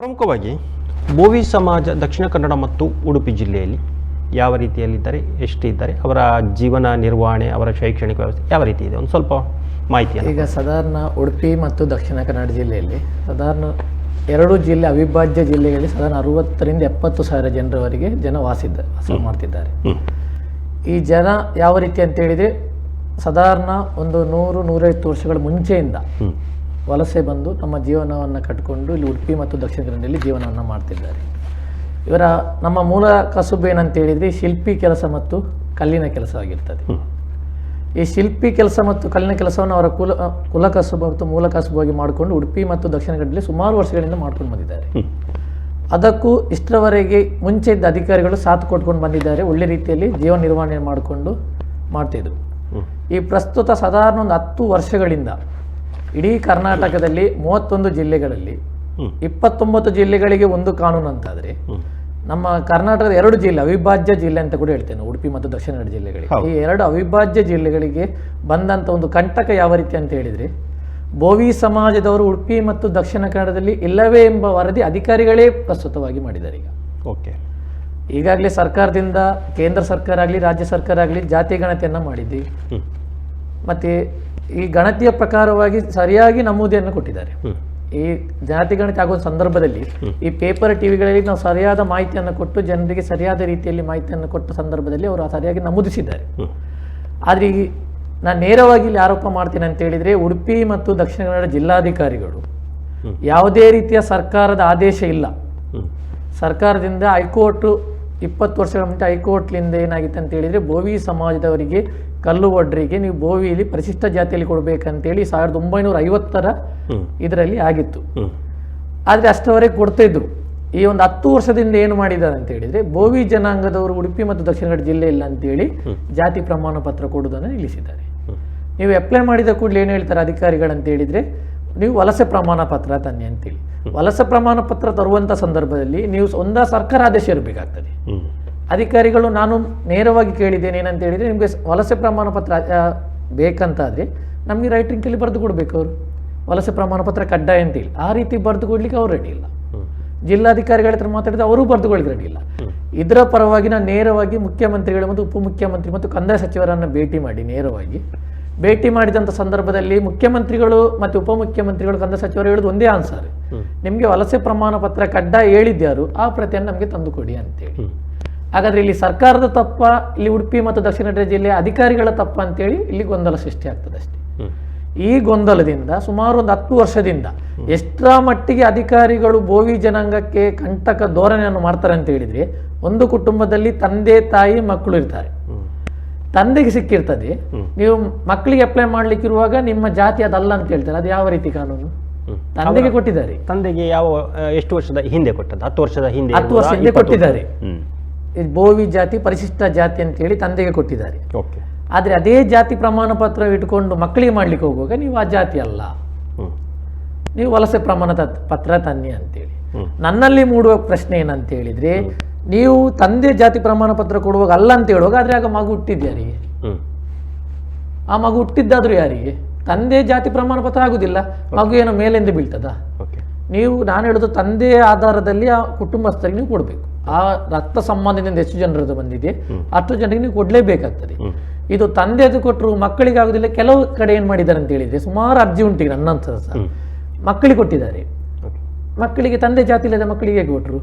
ಪ್ರಮುಖವಾಗಿ ಬೋವಿ ಸಮಾಜ ದಕ್ಷಿಣ ಕನ್ನಡ ಮತ್ತು ಉಡುಪಿ ಜಿಲ್ಲೆಯಲ್ಲಿ ಯಾವ ರೀತಿಯಲ್ಲಿದ್ದಾರೆ, ಎಷ್ಟಿದ್ದಾರೆ, ಅವರ ಜೀವನ ನಿರ್ವಹಣೆ, ಅವರ ಶೈಕ್ಷಣಿಕ ವ್ಯವಸ್ಥೆ ಯಾವ ರೀತಿ ಇದೆ, ಒಂದು ಸ್ವಲ್ಪ ಮಾಹಿತಿಯನ್ನು. ಈಗ ಸಾಧಾರಣ ಉಡುಪಿ ಮತ್ತು ದಕ್ಷಿಣ ಕನ್ನಡ ಜಿಲ್ಲೆಯಲ್ಲಿ ಸಾಧಾರಣ ಎರಡು ಜಿಲ್ಲೆ ಅವಿಭಾಜ್ಯ ಜಿಲ್ಲೆಗಳಲ್ಲಿ ಸಾಧಾರಣ 60,000ರಿಂದ 70,000 ಜನರವರೆಗೆ ವಾಸ ಮಾಡ್ತಿದ್ದಾರೆ. ಈ ಜನ ಯಾವ ರೀತಿ ಅಂತ ಹೇಳಿದರೆ ಸಾಧಾರಣ ಒಂದು 100-150 ವರ್ಷಗಳ ಮುಂಚೆಯಿಂದ ವಲಸೆ ಬಂದು ನಮ್ಮ ಜೀವನವನ್ನು ಕಟ್ಟಿಕೊಂಡು ಇಲ್ಲಿ ಉಡುಪಿ ಮತ್ತು ದಕ್ಷಿಣ ಕನ್ನಡದಲ್ಲಿ ಜೀವನವನ್ನು ಮಾಡ್ತಿದ್ದಾರೆ. ಇವರ ನಮ್ಮ ಮೂಲ ಕಸುಬು ಏನಂತ ಹೇಳಿದರೆ ಶಿಲ್ಪಿ ಕೆಲಸ ಮತ್ತು ಕಲ್ಲಿನ ಕೆಲಸವಾಗಿರ್ತದೆ. ಈ ಶಿಲ್ಪಿ ಕೆಲಸ ಮತ್ತು ಕಲ್ಲಿನ ಕೆಲಸವನ್ನು ಅವರ ಕುಲ ಕಸುಬು ಮತ್ತು ಮೂಲ ಕಸುಬಾಗಿ ಮಾಡಿಕೊಂಡು ಉಡುಪಿ ಮತ್ತು ದಕ್ಷಿಣ ಕನ್ನಡದಲ್ಲಿ ಸುಮಾರು ವರ್ಷಗಳಿಂದ ಮಾಡ್ಕೊಂಡು ಬಂದಿದ್ದಾರೆ. ಅದಕ್ಕೂ ಇಷ್ಟರವರೆಗೆ ಮುಂಚೆ ಇದ್ದ ಅಧಿಕಾರಿಗಳು ಸಾಥ್ ಕೊಟ್ಕೊಂಡು ಬಂದಿದ್ದಾರೆ, ಒಳ್ಳೆ ರೀತಿಯಲ್ಲಿ ಜೀವನ ನಿರ್ವಹಣೆ ಮಾಡಿಕೊಂಡು ಮಾಡ್ತಿದ್ರು. ಈ ಪ್ರಸ್ತುತ ಸಾಧಾರಣ ಒಂದು 10 ವರ್ಷಗಳಿಂದ ಇಡೀ ಕರ್ನಾಟಕದಲ್ಲಿ 31 ಜಿಲ್ಲೆಗಳಲ್ಲಿ 29 ಜಿಲ್ಲೆಗಳಿಗೆ ಒಂದು ಕಾನೂನು ಅಂತಾದರೆ ನಮ್ಮ ಕರ್ನಾಟಕದ 2 ಜಿಲ್ಲೆ ಅವಿಭಾಜ್ಯ ಜಿಲ್ಲೆ ಅಂತ ಕೂಡ ಹೇಳ್ತೇನೆ, ಉಡುಪಿ ಮತ್ತು ದಕ್ಷಿಣ ಕನ್ನಡ ಜಿಲ್ಲೆಗಳಿಗೆ. ಈ 2 ಅವಿಭಾಜ್ಯ ಜಿಲ್ಲೆಗಳಿಗೆ ಬಂದಂಥ ಒಂದು ಕಂಟಕ ಯಾವ ರೀತಿ ಅಂತ ಹೇಳಿದರೆ, ಬೋವಿ ಸಮಾಜದವರು ಉಡುಪಿ ಮತ್ತು ದಕ್ಷಿಣ ಕನ್ನಡದಲ್ಲಿ ಇಲ್ಲವೇ ಎಂಬ ವರದಿ ಅಧಿಕಾರಿಗಳೇ ಪ್ರಸ್ತುತವಾಗಿ ಮಾಡಿದ್ದಾರೆ. ಈಗಾಗಲೇ ಸರ್ಕಾರದಿಂದ ಕೇಂದ್ರ ಸರ್ಕಾರ ಆಗಲಿ ರಾಜ್ಯ ಸರ್ಕಾರ ಆಗಲಿ ಜಾತಿ ಗಣತಿಯನ್ನು ಮಾಡಿದ್ದೀವಿ, ಮತ್ತು ಈ ಗಣತಿಯ ಪ್ರಕಾರವಾಗಿ ಸರಿಯಾಗಿ ನಮೂದಿಯನ್ನು ಕೊಟ್ಟಿದ್ದಾರೆ. ಈ ಜಾತಿ ಗಣತಿ ಆಗುವ ಸಂದರ್ಭದಲ್ಲಿ ಈ ಪೇಪರ್ ಟಿವಿಗಳಲ್ಲಿ ನಾವು ಸರಿಯಾದ ಮಾಹಿತಿಯನ್ನು ಕೊಟ್ಟು ಜನರಿಗೆ ಸರಿಯಾದ ರೀತಿಯಲ್ಲಿ ಮಾಹಿತಿಯನ್ನು ಕೊಟ್ಟ ಸಂದರ್ಭದಲ್ಲಿ ಅವರು ಸರಿಯಾಗಿ ನಮೂದಿಸಿದ್ದಾರೆ. ಆದರೆ ಈಗ ನಾನು ನೇರವಾಗಿ ಇಲ್ಲಿ ಆರೋಪ ಮಾಡ್ತೀನಿ ಅಂತ ಹೇಳಿದರೆ, ಉಡುಪಿ ಮತ್ತು ದಕ್ಷಿಣ ಕನ್ನಡ ಜಿಲ್ಲಾಧಿಕಾರಿಗಳು ಯಾವುದೇ ರೀತಿಯ ಸರ್ಕಾರದ ಆದೇಶ ಇಲ್ಲ. ಸರ್ಕಾರದಿಂದ ಹೈಕೋರ್ಟ್ 20 ವರ್ಷಗಳ ಮುಂಚೆ ಹೈಕೋರ್ಟ್ಲಿಂದ ಏನಾಗಿತ್ತು ಅಂತ ಹೇಳಿದರೆ, ಬೋವಿ ಸಮಾಜದವರಿಗೆ ಕಲ್ಲು ಒಡ್ರಿಗೆ ನೀವು ಬೋವಿಯಲ್ಲಿ ಪರಿಶಿಷ್ಟ ಜಾತಿಯಲ್ಲಿ ಕೊಡಬೇಕಂತೇಳಿ 1950ರ ಇದರಲ್ಲಿ ಆಗಿತ್ತು. ಆದರೆ ಅಷ್ಟವರೆಗೆ ಕೊಡ್ತಾ ಇದ್ರು. ಈ ಒಂದು 10 ವರ್ಷದಿಂದ ಏನು ಮಾಡಿದ್ದಾರೆ ಅಂತ ಹೇಳಿದರೆ, ಬೋವಿ ಜನಾಂಗದವರು ಉಡುಪಿ ಮತ್ತು ದಕ್ಷಿಣ ಕನ್ನಡ ಜಿಲ್ಲೆ ಇಲ್ಲ ಅಂತೇಳಿ ಜಾತಿ ಪ್ರಮಾಣ ಪತ್ರ ಕೊಡುವುದನ್ನು ನಿಲ್ಲಿಸಿದ್ದಾರೆ. ನೀವು ಅಪ್ಲೈ ಮಾಡಿದ ಕೂಡಲೇ ಏನು ಹೇಳ್ತಾರೆ ಅಧಿಕಾರಿಗಳಂತ ಹೇಳಿದರೆ, ನೀವು ವಲಸೆ ಪ್ರಮಾಣ ಪತ್ರ ತನ್ನಿ ಅಂತೇಳಿ. ವಲಸೆ ಪ್ರಮಾಣ ಪತ್ರ ತರುವಂಥ ಸಂದರ್ಭದಲ್ಲಿ ನೀವು ಸರ್ಕಾರ ಆದೇಶ ಇರಬೇಕಾಗ್ತದೆ. ಅಧಿಕಾರಿಗಳು ನಾನು ನೇರವಾಗಿ ಕೇಳಿದ್ದೇನೆ ಏನಂತ ಹೇಳಿದರೆ, ನಿಮಗೆ ವಲಸೆ ಪ್ರಮಾಣ ಪತ್ರ ಬೇಕಂತಾದರೆ ನಮಗೆ ರೈಟಿಂಗಲ್ಲಿ ಬರೆದು ಕೊಡಬೇಕು. ಅವರು ವಲಸೆ ಪ್ರಮಾಣ ಪತ್ರ ಕಡ್ಡಾಯ ಅಂತೇಳಿ ಆ ರೀತಿ ಬರೆದು ಕೊಡ್ಲಿಕ್ಕೆ ಅವ್ರು ರೆಡಿ ಇಲ್ಲ. ಜಿಲ್ಲಾಧಿಕಾರಿಗಳ ಹತ್ರ ಮಾತಾಡಿದ್ರೆ ಅವರು ಬರೆದುಕೊಳ್ಳಿಕ್ಕೆ ರೆಡಿ ಇಲ್ಲ. ಇದರ ಪರವಾಗಿ ನಾನು ನೇರವಾಗಿ ಮುಖ್ಯಮಂತ್ರಿಗಳು ಮತ್ತು ಉಪಮುಖ್ಯಮಂತ್ರಿ ಮತ್ತು ಕಂದಾಯ ಸಚಿವರನ್ನು ಭೇಟಿ ಮಾಡಿದಂಥ ಸಂದರ್ಭದಲ್ಲಿ ಮುಖ್ಯಮಂತ್ರಿಗಳು ಮತ್ತು ಉಪಮುಖ್ಯಮಂತ್ರಿಗಳು ಕಂದಾಯ ಸಚಿವರು ಹೇಳೋದು ಒಂದೇ ಆನ್ಸರ್, ನಿಮಗೆ ವಲಸೆ ಪ್ರಮಾಣ ಪತ್ರ ಕಡ್ಡಾಯ ಹೇಳಿದ್ಯಾರು ಆ ಪ್ರತಿಯನ್ನು ನಮಗೆ ತಂದು ಕೊಡಿ ಅಂತೇಳಿ. ಹಾಗಾದರೆ ಇಲ್ಲಿ ಸರ್ಕಾರದ ತಪ್ಪ, ಇಲ್ಲಿ ಉಡುಪಿ ಮತ್ತು ದಕ್ಷಿಣ ಕನ್ನಡ ಜಿಲ್ಲೆಯ ಅಧಿಕಾರಿಗಳ ತಪ್ಪ ಅಂತೇಳಿ ಇಲ್ಲಿ ಗೊಂದಲ ಸೃಷ್ಟಿ ಆಗ್ತದೆ ಅಷ್ಟೇ. ಈ ಗೊಂದಲದಿಂದ ಸುಮಾರು ಒಂದು 10 ವರ್ಷದಿಂದ ಎಷ್ಟರ ಮಟ್ಟಿಗೆ ಅಧಿಕಾರಿಗಳು ಬೋವಿ ಜನಾಂಗಕ್ಕೆ ಕಂಟಕ ಧೋರಣೆಯನ್ನು ಮಾಡ್ತಾರೆ ಅಂತ ಹೇಳಿದರೆ, ಒಂದು ಕುಟುಂಬದಲ್ಲಿ ತಂದೆ ತಾಯಿ ಮಕ್ಕಳು ಇರ್ತಾರೆ. ತಂದೆಗೆ ಸಿಕ್ಕಿರ್ತದೆ, ನೀವು ಮಕ್ಕಳಿಗೆ ಅಪ್ಲೈ ಮಾಡ್ಲಿಕ್ಕಿರುವಾಗ ನಿಮ್ಮ ಜಾತಿ ಅದಲ್ಲ ಅಂತ ಹೇಳ್ತಾರೆ. ಅದು ಯಾವ ರೀತಿ ಕಾನೂನು? ತಂದೆಗೆ ಕೊಟ್ಟಿದ್ದಾರೆ. ತಂದೆಗೆ ಎಷ್ಟು ವರ್ಷದ ಹಿಂದೆ ಕೊಟ್ಟದ್ದು? 10 ವರ್ಷದ ಹಿಂದೆ 10 ವರ್ಷ ಹಿಂದೆ ಕೊಟ್ಟಿದ್ದಾರೆ. ಬೋವಿ ಜಾತಿ ಪರಿಶಿಷ್ಟ ಜಾತಿ ಅಂತ ಹೇಳಿ ತಂದೆಗೆ ಕೊಟ್ಟಿದ್ದಾರೆ. ಆದರೆ ಅದೇ ಜಾತಿ ಪ್ರಮಾಣ ಪತ್ರ ಇಟ್ಕೊಂಡು ಮಕ್ಕಳಿಗೆ ಮಾಡ್ಲಿಕ್ಕೆ ಹೋಗುವಾಗ ನೀವು ಆ ಜಾತಿ ಅಲ್ಲ, ನೀವು ವಲಸೆ ಪ್ರಮಾಣ ಪತ್ರ ತನ್ನಿ ಅಂತೇಳಿ. ನನ್ನಲ್ಲಿ ಮೂಡುವ ಪ್ರಶ್ನೆ ಏನಂತ ಹೇಳಿದ್ರೆ, ನೀವು ತಂದೆ ಜಾತಿ ಪ್ರಮಾಣ ಪತ್ರ ಕೊಡುವಾಗ ಅಲ್ಲ ಅಂತ ಹೇಳುವಾಗ, ಆದರೆ ಆಗ ಮಗು ಹುಟ್ಟಿದ್ಯಾರಿಗೆ? ಆ ಮಗು ಹುಟ್ಟಿದ್ದಾದ್ರೂ ಯಾರಿಗೆ? ತಂದೆ ಜಾತಿ ಪ್ರಮಾಣ ಪತ್ರ ಆಗುದಿಲ್ಲ, ಮಗು ಏನೋ ಮೇಲೆಂದು ಬೀಳ್ತದ? ನೀವು ನಾನು ಹೇಳೋದು ತಂದೆಯ ಆಧಾರದಲ್ಲಿ ಆ ಕುಟುಂಬಸ್ಥರಿಗೆ ನೀವು ಕೊಡಬೇಕು. ಆ ರಕ್ತ ಸಂಬಂಧದಿಂದ ಎಷ್ಟು ಜನರದ್ದು ಬಂದಿದೆ ಅಷ್ಟು ಜನರಿಗೆ ನೀವು ಕೊಡಲೇಬೇಕಾಗ್ತದೆ. ಇದು ತಂದೆದು ಕೊಟ್ಟರು ಮಕ್ಕಳಿಗೆ ಆಗುದಿಲ್ಲ. ಕೆಲವು ಕಡೆ ಏನು ಮಾಡಿದ್ದಾರೆ ಅಂತ ಹೇಳಿದ್ರೆ, ಸುಮಾರು ಅರ್ಜಿ ಉಂಟಿಗೆ ನನ್ನಂತ ಸಹ ಮಕ್ಕಳಿಗೆ ಕೊಟ್ಟಿದ್ದಾರೆ. ಮಕ್ಕಳಿಗೆ ತಂದೆ ಜಾತಿ ಇಲ್ಲದ ಮಕ್ಕಳಿಗೆ ಕೊಟ್ಟರು.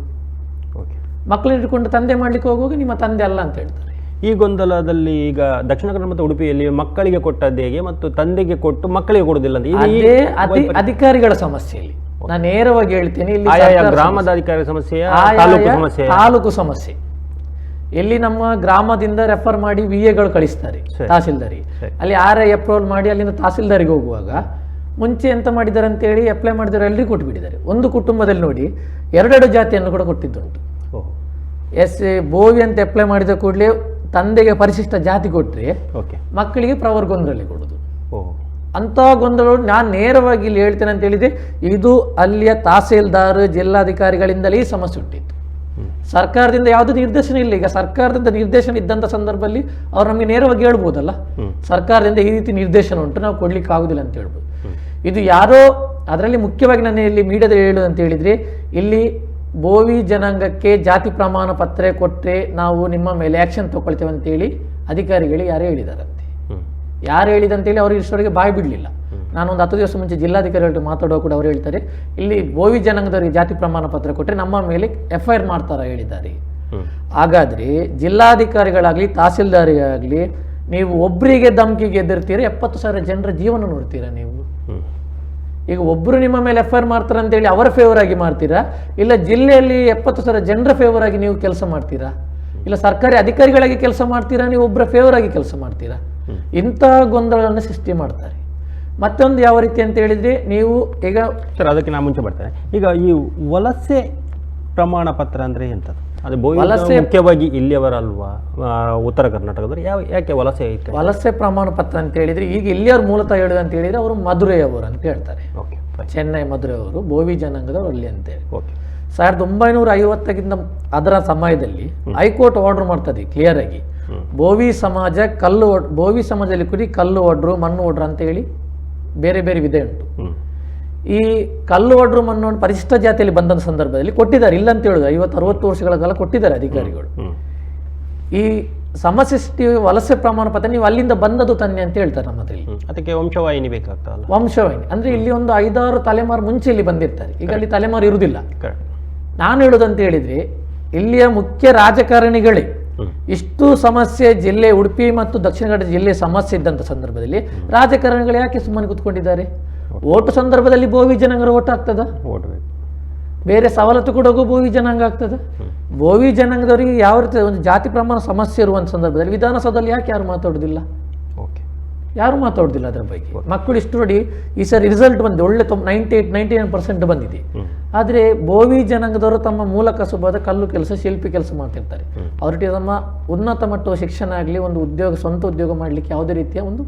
ಮಕ್ಕಳನ್ನ ಇಟ್ಕೊಂಡು ತಂದೆ ಮಾಡ್ಲಿಕ್ಕೆ ಹೋಗುವಾಗ ನಿಮ್ಮ ತಂದೆ ಅಲ್ಲ ಅಂತ ಹೇಳ್ತಾರೆ. ಈ ಗೊಂದಲದಲ್ಲಿ ಈಗ ದಕ್ಷಿಣ ಕನ್ನಡ ಮತ್ತು ಉಡುಪಿಯಲ್ಲಿ ಮಕ್ಕಳಿಗೆ ಕೊಟ್ಟದ್ದು ಹೇಗೆ ಮತ್ತು ತಂದೆಗೆ ಕೊಟ್ಟು ಮಕ್ಕಳಿಗೆ ಕೊಡುದಿಲ್ಲ ಅಂತ ಅಧಿಕಾರಿಗಳ ಸಮಸ್ಯೆಯಲ್ಲಿ ನಾನು ನೇರವಾಗಿ ಹೇಳ್ತೇನೆ. ಇಲ್ಲಿ ಗ್ರಾಮದ ಅಧಿಕಾರಿ ಸಮಸ್ಯೆ, ತಾಲೂಕು ಸಮಸ್ಯೆ. ಎಲ್ಲಿ ನಮ್ಮ ಗ್ರಾಮದಿಂದ ರೆಫರ್ ಮಾಡಿ VAಗಳು ಕಳಿಸ್ತಾರೆ ತಹಸೀಲ್ದಾರಿಗೆ, ಅಲ್ಲಿ RI ಅಪ್ರೂವಲ್ ಮಾಡಿ ಅಲ್ಲಿಂದ ತಹಸೀಲ್ದಾರಿಗೆ ಹೋಗುವಾಗ ಮುಂಚೆ ಎಂತ ಮಾಡಿದ್ದಾರೆ ಅಂತೇಳಿ ಅಪ್ಲೈ ಮಾಡಿದರೆ ಎಲ್ಲರಿಗೂ ಕೊಟ್ಟುಬಿಟ್ಟಿದ್ದಾರೆ. ಒಂದು ಕುಟುಂಬದಲ್ಲಿ ನೋಡಿ 2 ಜಾತಿಯನ್ನು ಕೂಡ ಕೊಟ್ಟಿದ್ದುಂಟು. ಬೋವಿ ಅಂತ ಅಪ್ಲೈ ಮಾಡಿದ ಕೂಡಲೇ ತಂದೆಗೆ ಪರಿಶಿಷ್ಟ ಜಾತಿ ಕೊಟ್ಟರೆ ಮಕ್ಕಳಿಗೆ ಪ್ರವರ್ಗೊಂದರಲ್ಲಿ ಕೊಡೋದು. ಅಂಥ ಗೊಂದಲಗಳು ನಾನು ನೇರವಾಗಿ ಇಲ್ಲಿ ಹೇಳ್ತೇನೆ ಅಂತ ಹೇಳಿದರೆ, ಇದು ಅಲ್ಲಿಯ ತಹಸೀಲ್ದಾರ್ ಜಿಲ್ಲಾಧಿಕಾರಿಗಳಿಂದಲೇ ಈ ಸಮಸ್ಯೆ ಹುಟ್ಟಿತ್ತು. ಸರ್ಕಾರದಿಂದ ಯಾವುದೇ ನಿರ್ದೇಶನ ಇಲ್ಲ. ಈಗ ಸರ್ಕಾರದಿಂದ ನಿರ್ದೇಶನ ಇದ್ದಂಥ ಸಂದರ್ಭದಲ್ಲಿ ಅವ್ರು ನಮಗೆ ನೇರವಾಗಿ ಹೇಳ್ಬೋದಲ್ಲ, ಸರ್ಕಾರದಿಂದ ಈ ರೀತಿ ನಿರ್ದೇಶನ ಉಂಟು, ನಾವು ಕೊಡ್ಲಿಕ್ಕೆ ಆಗುದಿಲ್ಲ ಅಂತ ಹೇಳ್ಬೋದು. ಇದು ಯಾರೋ ಅದರಲ್ಲಿ ಮುಖ್ಯವಾಗಿ ನಾನು ಇಲ್ಲಿ ಮೀಡಿಯಾದಲ್ಲಿ ಹೇಳೋದು ಅಂತ ಹೇಳಿದರೆ, ಇಲ್ಲಿ ಬೋವಿ ಜನಾಂಗಕ್ಕೆ ಜಾತಿ ಪ್ರಮಾಣ ಪತ್ರ ಕೊಟ್ಟರೆ ನಾವು ನಿಮ್ಮ ಮೇಲೆ ಆ್ಯಕ್ಷನ್ ತಗೊಳ್ತೇವೆ ಅಂತೇಳಿ ಅಧಿಕಾರಿಗಳಿಗೆ ಯಾರೇ ಹೇಳಿದಾರಂತೆ. ಯಾರು ಹೇಳಿದಂತೇಳಿ ಅವ್ರಿಗೆ ಇಷ್ಟವರೆಗೆ ಬಾಯಿ ಬಿಡಲಿಲ್ಲ. ನಾನೊಂದು 10 ದಿವಸ ಮುಂಚೆ ಜಿಲ್ಲಾಧಿಕಾರಿಗಳು ಮಾತಾಡುವ ಕೂಡ ಅವರು ಹೇಳ್ತಾರೆ, ಇಲ್ಲಿ ಬೋವಿ ಜನಾಂಗದವರಿಗೆ ಜಾತಿ ಪ್ರಮಾಣ ಪತ್ರ ಕೊಟ್ಟರೆ ನಮ್ಮ ಮೇಲೆ FIR ಮಾಡ್ತಾರ ಹೇಳಿದ್ದಾರೆ. ಹಾಗಾದರೆ ಜಿಲ್ಲಾಧಿಕಾರಿಗಳಾಗಲಿ ತಹಸೀಲ್ದಾರಿಗಾಗಲಿ ನೀವು ಒಬ್ಬರಿಗೆ ಧಮಕಿಗೆ ಎದುರ್ತೀರ, 70,000 ಜನರ ಜೀವನ ನೋಡ್ತೀರಾ ನೀವು? ಈಗ ಒಬ್ಬರು ನಿಮ್ಮ ಮೇಲೆ FIR ಮಾಡ್ತಾರೆ ಅಂತೇಳಿ ಅವರ ಫೇವರ್ ಆಗಿ ಮಾಡ್ತೀರಾ, ಇಲ್ಲ ಜಿಲ್ಲೆಯಲ್ಲಿ 70,000 ಜನರ ಫೇವರ್ ಆಗಿ ನೀವು ಕೆಲಸ ಮಾಡ್ತೀರಾ, ಇಲ್ಲ ಸರ್ಕಾರಿ ಅಧಿಕಾರಿಗಳಾಗಿ ಕೆಲಸ ಮಾಡ್ತೀರಾ, ನೀವು ಒಬ್ಬರ ಫೇವರ್ ಆಗಿ ಕೆಲಸ ಮಾಡ್ತೀರಾ? ಇಂಥ ಗೊಂದಲಗಳನ್ನು ಸೃಷ್ಟಿ ಮಾಡ್ತಾರೆ. ಮತ್ತೊಂದು ಯಾವ ರೀತಿ ಅಂತ ಹೇಳಿದ್ರೆ, ನೀವು ಈಗ ಸರ್ ಅದಕ್ಕೆ ನಾನು ಮುಂಚೆ ಬರ್ತೇನೆ. ಈಗ ಈ ವಲಸೆ ಪ್ರಮಾಣ ಪತ್ರ ಅಂದರೆ ಎಂಥದ್ದು? ಅದು ವಲಸೆ ಮುಖ್ಯವಾಗಿ ಇಲ್ಲಿಯವರಲ್ವಾ, ಉತ್ತರ ಕರ್ನಾಟಕದವರು ಯಾಕೆ ವಲಸೆ ಐತೆ? ವಲಸೆ ಪ್ರಮಾಣ ಪತ್ರ ಅಂತ ಹೇಳಿದ್ರೆ, ಈಗ ಇಲ್ಲಿಯವ್ರು ಮೂಲತಃ ಹೇಳುದು ಅಂತ ಹೇಳಿದ್ರೆ ಅವರು ಮಧುರೆಯವರು ಅಂತ ಹೇಳ್ತಾರೆ. ಚೆನ್ನೈ ಮಧುರೆಯವರು, ಬೋವಿ ಜನಾಂಗದವರು ಅಲ್ಲಿ ಅಂತೇಳಿ. 1950ಕ್ಕಿಂತ ಅದರ ಸಮಯದಲ್ಲಿ ಹೈಕೋರ್ಟ್ ಆರ್ಡರ್ ಮಾಡ್ತದೆ ಕ್ಲಿಯರ್ ಆಗಿ, ಬೋವಿ ಸಮಾಜ ಬೋವಿ ಸಮಾಜದಲ್ಲಿ ಕೂಡಿ ಕಲ್ಲು ಒಡ್ರು ಮಣ್ಣು ಒಡ್ರು ಅಂತ ಹೇಳಿ ಬೇರೆ ಬೇರೆ ವಿಧ ಉಂಟು. ಈ ಕಲ್ಲು ಒಡ್ರು ಮಣ್ಣು ಪರಿಶಿಷ್ಟ ಜಾತಿಯಲ್ಲಿ ಬಂದ ಸಂದರ್ಭದಲ್ಲಿ ಕೊಟ್ಟಿದ್ದಾರೆ, ಇಲ್ಲ ಅಂತ ಹೇಳುದು 50-60 ವರ್ಷಗಳ ಕಾಲ ಕೊಟ್ಟಿದ್ದಾರೆ ಅಧಿಕಾರಿಗಳು. ಈ ಸಮಶಿಷ್ಟಿ ವಲಸೆ ಪ್ರಮಾಣ ಪತ್ರ ನೀವು ಅಲ್ಲಿಂದ ಬಂದದ್ದು ತನ್ನಿ ಅಂತ ಹೇಳ್ತಾರೆ ನಮ್ಮದ್ರಲ್ಲಿ. ಅದಕ್ಕೆ ವಂಶವಾಹಿನಿ ಬೇಕಾಗ್ತದಲ್ಲ? ವಂಶವಾಹಿನಿ ಅಂದ್ರೆ ಇಲ್ಲಿ ಒಂದು 5-6 ತಲೆಮಾರು ಮುಂಚೆ ಇಲ್ಲಿ ಬಂದಿರ್ತಾರೆ, ಈಗ ಅಲ್ಲಿ ತಲೆಮಾರು ಇರುವುದಿಲ್ಲ. ನಾನು ಹೇಳುದಂತ ಹೇಳಿದ್ರೆ, ಇಲ್ಲಿಯ ಮುಖ್ಯ ರಾಜಕಾರಣಿಗಳೇ ಇಷ್ಟು ಸಮಸ್ಯೆ ಜಿಲ್ಲೆ ಉಡುಪಿ ಮತ್ತು ದಕ್ಷಿಣ ಕನ್ನಡ ಜಿಲ್ಲೆ ಸಮಸ್ಯೆ ಇದ್ದಂಥ ಸಂದರ್ಭದಲ್ಲಿ ರಾಜಕಾರಣಿಗಳು ಯಾಕೆ ಸುಮ್ಮನೆ ಕೂತ್ಕೊಂಡಿದ್ದಾರೆ? ಓಟು ಸಂದರ್ಭದಲ್ಲಿ ಬೋವಿ ಜನಾಂಗರ ಓಟ್ ಆಗ್ತದ? ಬೇರೆ ಸವಲತ್ತು ಕೊಡೋಗೂ ಬೋವಿ ಜನಾಂಗ ಆಗ್ತದ? ಬೋವಿ ಜನಾಂಗದವರಿಗೆ ಯಾವ ರೀತಿ ಒಂದು ಜಾತಿ ಪ್ರಮಾಣ ಸಮಸ್ಯೆ ಇರುವಂಥ ಸಂದರ್ಭದಲ್ಲಿ ವಿಧಾನಸೌಧದಲ್ಲಿ ಯಾಕೆ ಯಾರು ಮಾತಾಡೋದಿಲ್ಲ? ಯಾರು ಮಾತಾಡೋದಿಲ್ಲ ಅದರ ಬಗ್ಗೆ. ಮಕ್ಕಳು ಇಷ್ಟು ನೋಡಿ, ಈ ಸರಿ ರಿಸಲ್ಟ್ ಬಂದಿದೆ, ಒಳ್ಳೆ 98-99% ಬಂದಿದೆ. ಆದರೆ ಬೋವಿ ಜನಾಂಗದವರು ತಮ್ಮ ಮೂಲ ಕಸುಬಾದ ಕಲ್ಲು ಕೆಲಸ, ಶಿಲ್ಪಿ ಕೆಲಸ ಮಾಡ್ತಿರ್ತಾರೆ. ಅವರಿಗೆ ತಮ್ಮ ಉನ್ನತ ಮಟ್ಟದ ಶಿಕ್ಷಣ ಆಗಲಿ, ಒಂದು ಉದ್ಯೋಗ, ಸ್ವಂತ ಉದ್ಯೋಗ ಮಾಡಲಿಕ್ಕೆ ಯಾವುದೇ ರೀತಿಯ ಒಂದು